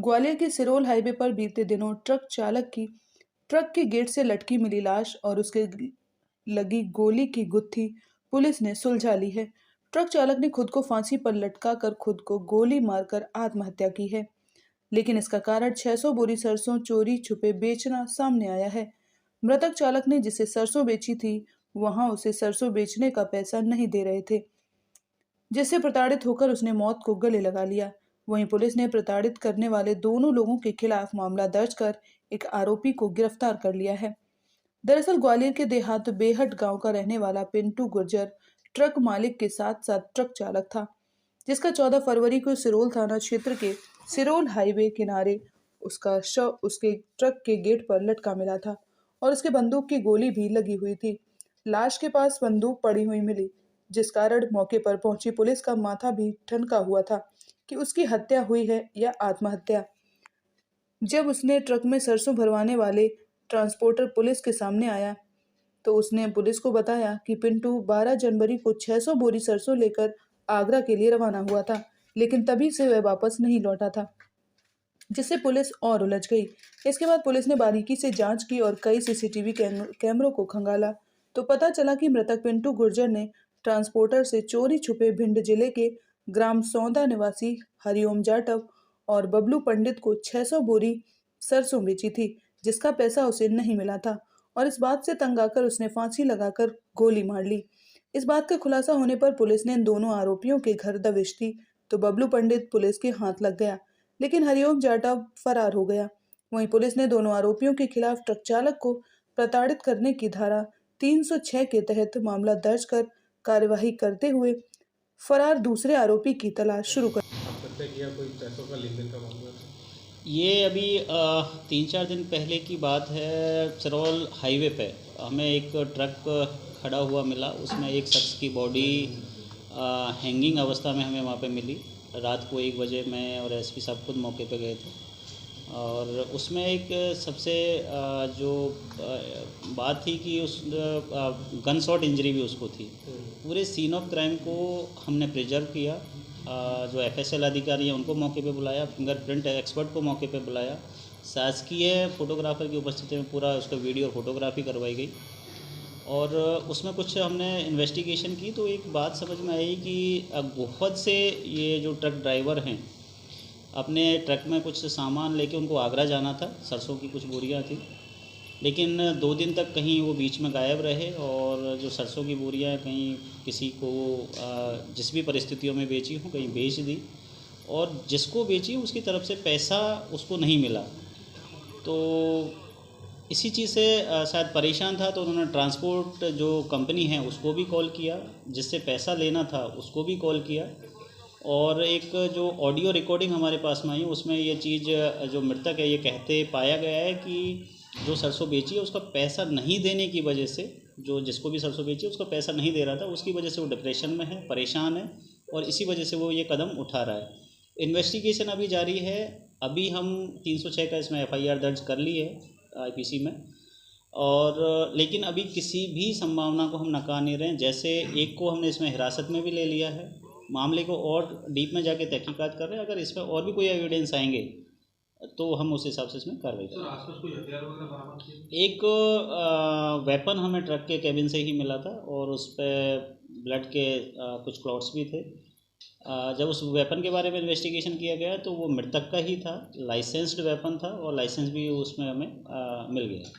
ग्वालियर के सिरोल हाईवे पर बीते दिनों ट्रक के गेट से लटकी मिली लाश और उसके लगी गोली की गुत्थी पुलिस ने सुलझा ली है। ट्रक चालक ने खुद को फांसी पर लटका कर खुद को गोली मारकर आत्महत्या की है। लेकिन इसका कारण 600 बोरी सरसों चोरी छुपे बेचना सामने आया है। मृतक चालक ने जिसे सरसों बेची थी, वहां उसे सरसों बेचने का पैसा नहीं दे रहे थे, जिससे प्रताड़ित होकर उसने मौत को गले लगा लिया। वहीं पुलिस ने प्रताड़ित करने वाले दोनों लोगों के खिलाफ मामला दर्ज कर एक आरोपी को गिरफ्तार कर लिया है। दरअसल ग्वालियर के देहात बेहट गांव का रहने वाला पिंटू गुर्जर ट्रक मालिक के साथ साथ ट्रक चालक था, जिसका 14 फरवरी को सिरोल थाना क्षेत्र के सिरोल हाईवे किनारे उसका शव उसके ट्रक के गेट पर लटका मिला था और उसके बंदूक की गोली भी लगी हुई थी। लाश के पास बंदूक पड़ी हुई मिली, जिस कारण मौके पर पहुंची पुलिस का माथा भी ठनका हुआ था कि उसकी हत्या हुई है या आत्महत्या। जब उसने ट्रक में सरसों भरवाने वाले ट्रांसपोर्टर पुलिस के सामने आया, तो उसने पुलिस को बताया कि पिंटू 12 जनवरी को 600 बोरी सरसों लेकर आगरा के लिए रवाना हुआ था, लेकिन तभी से वह वापस नहीं लौटा था, जिससे पुलिस और उलझ गई। इसके बाद पुलिस ने बारीकी से जांच की और कई सीसीटीवी कैमरों को खंगाला, तो पता चला कि मृतक पिंटू गुर्जर ने ट्रांसपोर्टर से चोरी छुपे भिंड जिले के ग्राम सौंदा निवासी हरिओम जाटव और बबलू पंडित को 600 बोरी सरसों बेची थी, जिसका पैसा उसे नहीं मिला था और इस बात से तंग आकर उसने फांसी लगाकर गोली मार ली। इस बात का खुलासा होने पर पुलिस ने इन दोनों आरोपियों के घर दबिश दी, तो बबलू पंडित पुलिस के हाथ लग गया, लेकिन हरिओम जाटव फरार हो गया। वहीं पुलिस ने दोनों आरोपियों के खिलाफ ट्रक चालक को प्रताड़ित करने की धारा 306 के तहत मामला दर्ज कर कार्यवाही करते हुए फरार दूसरे आरोपी की तलाश शुरू कर। हत्या किया कोई पैसों का लेन देन का मामला था? ये अभी 3-4 दिन पहले की बात है। चरौल हाईवे पे हमें एक ट्रक खड़ा हुआ मिला, उसमें एक शख्स की बॉडी हैंगिंग अवस्था में हमें वहाँ पे मिली। रात को 1 बजे मैं और एसपी साहब खुद मौके पे गए थे और उसमें एक सबसे जो बात थी कि उस गन शॉट इंजरी भी उसको थी। पूरे सीन ऑफ क्राइम को हमने प्रिजर्व किया। जो एफएसएल अधिकारी हैं उनको मौके पे बुलाया, फिंगरप्रिंट एक्सपर्ट को मौके पे बुलाया, शासकीय फोटोग्राफर की उपस्थिति में पूरा उसका वीडियो और फोटोग्राफी करवाई गई और उसमें कुछ हमने इन्वेस्टिगेशन की तो एक बात समझ में आई कि बहुत से ये जो ट्रक ड्राइवर हैं अपने ट्रक में कुछ सामान लेके उनको आगरा जाना था, सरसों की कुछ बोरियां थी, लेकिन 2 दिन तक कहीं वो बीच में गायब रहे और जो सरसों की बोरियां कहीं किसी को जिस भी परिस्थितियों में बेची हों कहीं बेच दी और जिसको बेची उसकी तरफ से पैसा उसको नहीं मिला। तो इसी चीज़ से शायद परेशान था, तो उन्होंने ट्रांसपोर्ट जो कंपनी है उसको भी कॉल किया, जिससे पैसा लेना था उसको भी कॉल किया और एक जो ऑडियो रिकॉर्डिंग हमारे पास में आई उसमें ये चीज़ जो मृतक है ये कहते पाया गया है कि जो सरसों बेची है उसका पैसा नहीं देने की वजह से, जो जिसको भी सरसों बेची उसका पैसा नहीं दे रहा था, उसकी वजह से वो डिप्रेशन में है, परेशान है और इसी वजह से वो ये कदम उठा रहा है। इन्वेस्टिगेशन अभी जारी है। अभी हम 306 का इसमें एफआईआर दर्ज कर ली है आईपीसी में और लेकिन अभी किसी भी संभावना को हम नकार नहीं रहे हैं। जैसे एक को हमने इसमें हिरासत में भी ले लिया है, मामले को और डीप में जाके तहकीकात कर रहे हैं। अगर इसमें और भी कोई एविडेंस आएंगे तो हम उस हिसाब से इसमें कार्रवाई करेंगे। एक वेपन हमें ट्रक के कैबिन से ही मिला था और उस पर ब्लड के कुछ क्लॉट्स भी थे। जब उस वेपन के बारे में इन्वेस्टिगेशन किया गया तो वो मृतक का ही था, लाइसेंस्ड वेपन था और लाइसेंस भी उसमें हमें मिल गया।